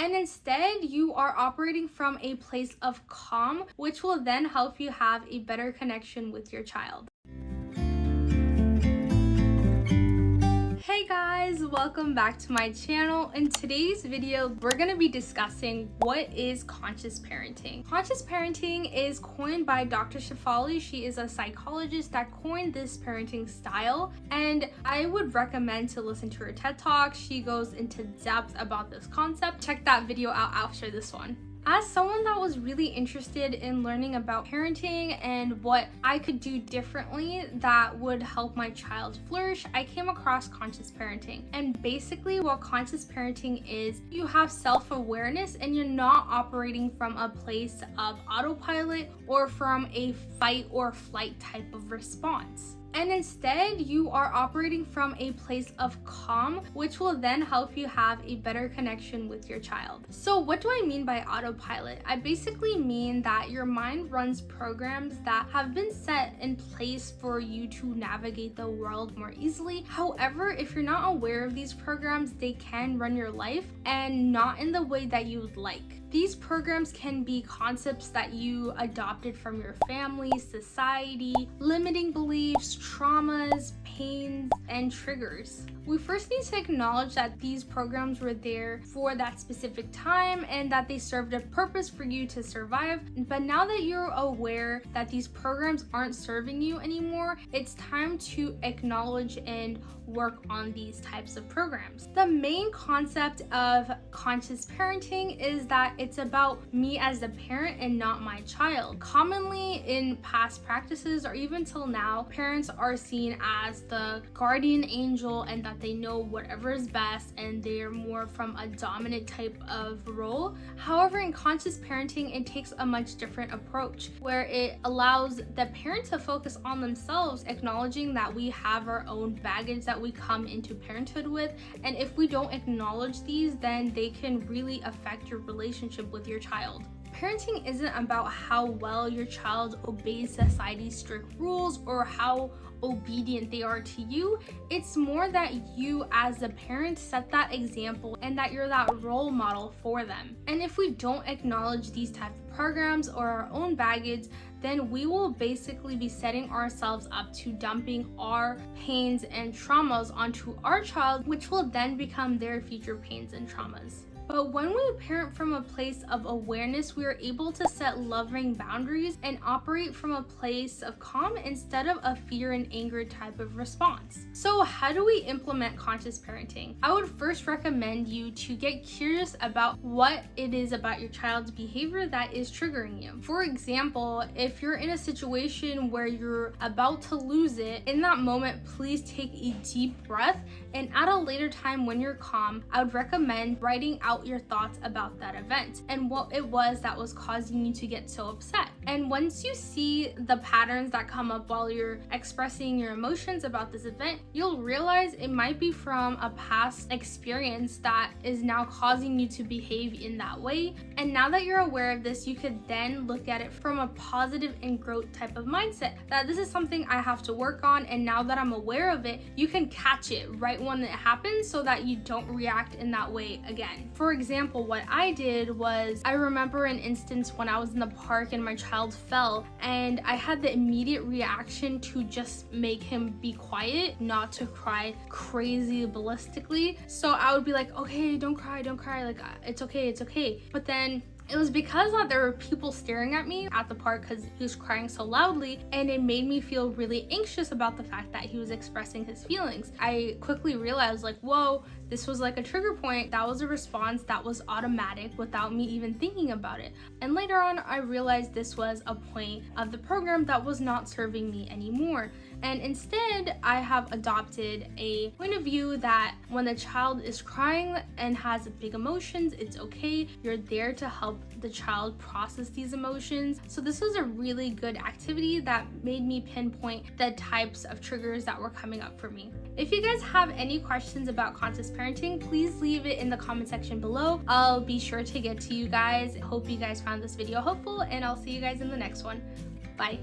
and instead you are operating from a place of calm, which will then help you have a better connection with your child. Hey guys, welcome back to my channel. In today's video, we're going to be discussing what is conscious parenting. Conscious parenting is coined by Dr. Shefali. She is a psychologist that coined this parenting style, and I would recommend to listen to her TED Talk. She goes into depth about this concept. Check that video out after this one. As someone that was really interested in learning about parenting and what I could do differently that would help my child flourish, I came across conscious parenting. And basically what conscious parenting is, you have self-awareness and you're not operating from a place of autopilot or from a fight or flight type of response. And instead, you are operating from a place of calm, which will then help you have a better connection with your child. So what do I mean by autopilot? I basically mean that your mind runs programs that have been set in place for you to navigate the world more easily. However, if you're not aware of these programs, they can run your life and not in the way that you would like. These programs can be concepts that you adopted from your family, society, limiting beliefs, traumas, pains, and triggers. We first need to acknowledge that these programs were there for that specific time and that they served a purpose for you to survive. But now that you're aware that these programs aren't serving you anymore, it's time to acknowledge and work on these types of programs. The main concept of conscious parenting is that it's about me as a parent and not my child. Commonly in past practices or even till now, parents are seen as the guardian angel and that they know whatever is best and they're more from a dominant type of role. However, in conscious parenting, it takes a much different approach where it allows the parent to focus on themselves, acknowledging that we have our own baggage that we come into parenthood with, and if we don't acknowledge these, then they can really affect your relationship with your child. Parenting isn't about how well your child obeys society's strict rules or how obedient they are to you. It's more that you as a parent set that example and that you're that role model for them. And if we don't acknowledge these types of programs or our own baggage, then we will basically be setting ourselves up to dumping our pains and traumas onto our child, which will then become their future pains and traumas. But when we parent from a place of awareness, we are able to set loving boundaries and operate from a place of calm instead of a fear and anger type of response. So how do we implement conscious parenting? I would first recommend you to get curious about what it is about your child's behavior that is triggering you. For example, if you're in a situation where you're about to lose it, in that moment, please take a deep breath, and at a later time when you're calm, I would recommend writing out your thoughts about that event and what it was that was causing you to get so upset. And once you see the patterns that come up while you're expressing your emotions about this event, you'll realize it might be from a past experience that is now causing you to behave in that way. And now that you're aware of this, you could then look at it from a positive and growth type of mindset, that this is something I have to work on, and now that I'm aware of it, you can catch it right when it happens so that you don't react in that way again. For example, what I did was, I remember an instance when I was in the park and my child fell, and I had the immediate reaction to just make him be quiet, not to cry crazy ballistically. So I would be like, okay, don't cry, like it's okay. But then it was because there were people staring at me at the park because he was crying so loudly, and it made me feel really anxious about the fact that he was expressing his feelings. I quickly realized, like, whoa, this was like a trigger point. That was a response that was automatic without me even thinking about it. And later on, I realized this was a point of the program that was not serving me anymore. And instead, I have adopted a point of view that when the child is crying and has big emotions, it's okay. You're there to help the child process these emotions. So this was a really good activity that made me pinpoint the types of triggers that were coming up for me. If you guys have any questions about conscious parenting, please leave it in the comment section below. I'll be sure to get to you guys. Hope you guys found this video helpful, and I'll see you guys in the next one. Bye.